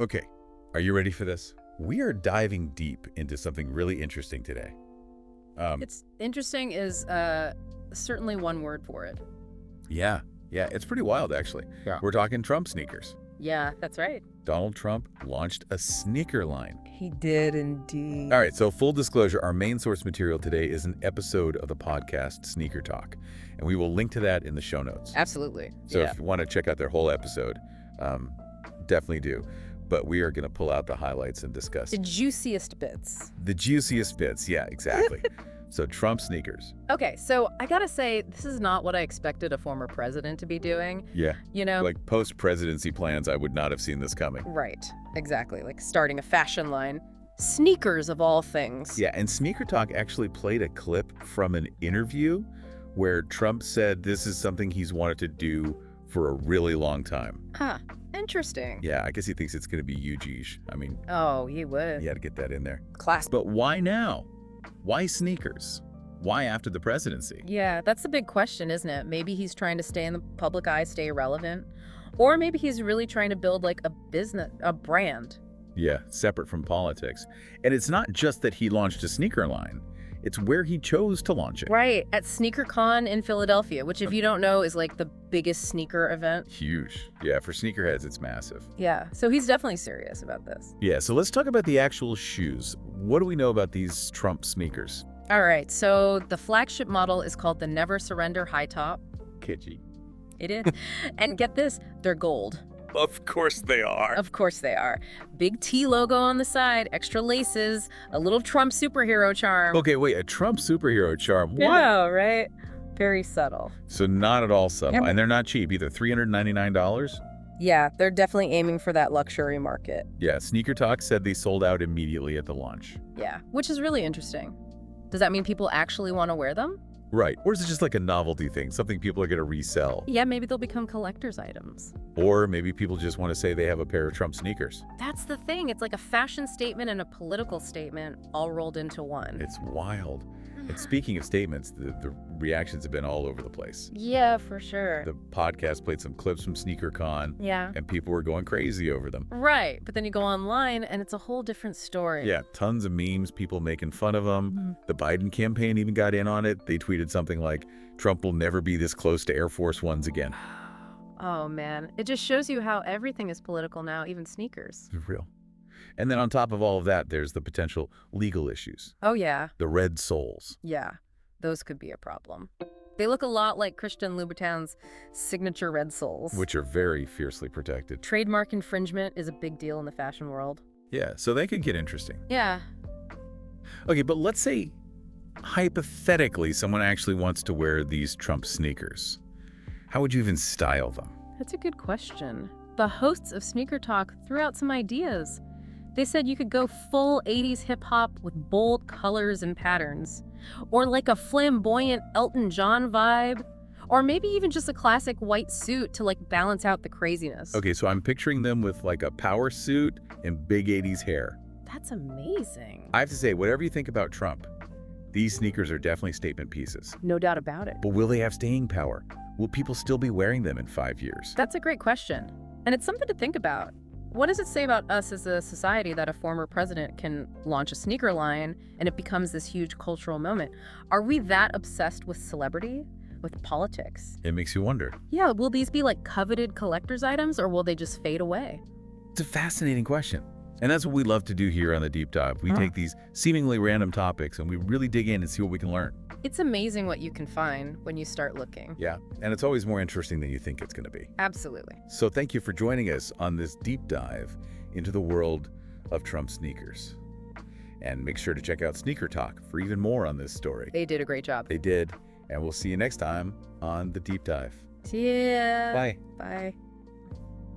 Okay, are you ready for this? We are diving deep into something really interesting today. It's interesting is certainly one word for it. Yeah, it's pretty wild, actually. Yeah. We're talking Trump sneakers. Yeah, that's right. Donald Trump launched a sneaker line. He did indeed. All right, so full disclosure, our main source material today is an episode of the podcast Sneaker Talk, and we will link to that in the show notes. Absolutely. So if you want to check out their whole episode, definitely do. But we are going to pull out the highlights and discuss The juiciest bits. the juiciest bits. Yeah, exactly. So Trump sneakers. Okay, so I gotta say, this is not what I expected a former president to be doing. Yeah. You know? Like post-presidency plans, I would not have seen this coming. Right, exactly. Like starting a fashion line. Sneakers of all things. Yeah, and Sneaker Talk actually played a clip from an interview where Trump said this is something he's wanted to do for a really long time. Huh. Interesting. Yeah, I guess he thinks it's going to be huge. I mean, Oh, he would. you had to get that in there. Class. But why now? Why sneakers? Why after the presidency? Yeah, that's the big question, isn't it? Maybe he's trying to stay in the public eye, stay relevant. Or maybe he's really trying to build like a business, a brand. Yeah, separate from politics. And it's not just that he launched a sneaker line. It's where he chose to launch it. Right, at SneakerCon in Philadelphia, which if you don't know is like the biggest sneaker event. Huge. Yeah, for sneakerheads, it's massive. Yeah, so he's definitely serious about this. Yeah, so let's talk about the actual shoes. What do we know about these Trump sneakers? All right, so the flagship model is called the Never Surrender High Top. Kitschy. It is. And get this, they're gold. Of course they are. Of course they are. Big T logo on the side, extra laces, a little Trump superhero charm. Okay, wait, a Trump superhero charm? What? Yeah, right? Very subtle. So not at all subtle. Yep. And they're not cheap either. $399? Yeah, they're definitely aiming for that luxury market. Yeah, Sneaker Talk said they sold out immediately at the launch. Yeah, which is really interesting. Does that mean people actually want to wear them? Right. Or is it just like a novelty thing, something people are going to resell? Yeah, maybe they'll become collector's items. Or maybe people just want to say they have a pair of Trump sneakers. That's the thing. It's like a fashion statement and a political statement all rolled into one. It's wild. And speaking of statements, the reactions have been all over the place. Yeah, for sure. The podcast played some clips from SneakerCon, Yeah. and people were going crazy over them. Right, but then you go online and it's a whole different story. Yeah, tons of memes, people making fun of them. Mhm. The Biden campaign even got in on it. They tweeted something like, Trump will never be this close to Air Force Ones again. Oh, man. It just shows you how everything is political now, even sneakers. It's real. And then on top of all of that, there's the potential legal issues. Oh, yeah. The red soles. Yeah. Those could be a problem. They look a lot like Christian Louboutin's signature red soles. Which are very fiercely protected. Trademark infringement is a big deal in the fashion world. Yeah, so they could get interesting. Yeah. Okay, but let's say, hypothetically, someone actually wants to wear these Trump sneakers. How would you even style them? That's a good question. The hosts of Sneaker Talk threw out some ideas. They said you could go full 80s hip-hop with bold colors and patterns. Or like a flamboyant Elton John vibe. Or maybe even just a classic white suit to like balance out the craziness. Okay, so I'm picturing them with like a power suit and big 80s hair. That's amazing. I have to say, whatever you think about Trump, these sneakers are definitely statement pieces. No doubt about it. But will they have staying power? Will people still be wearing them in 5 years? That's a great question. And it's something to think about. What does it say about us as a society that a former president can launch a sneaker line and it becomes this huge cultural moment? Are we that obsessed with celebrity, with politics? It makes you wonder. Yeah, will these be like coveted collector's items or will they just fade away? It's a fascinating question. And that's what we love to do here on the Deep Dive. We take these seemingly random topics and we really dig in and see what we can learn. It's amazing what you can find when you start looking. Yeah, and it's always more interesting than you think it's going to be. Absolutely. So thank you for joining us on this deep dive into the world of Trump sneakers. And make sure to check out Sneaker Talk for even more on this story. They did a great job. They did, and we'll see you next time on the Deep Dive. See ya. Bye. Bye.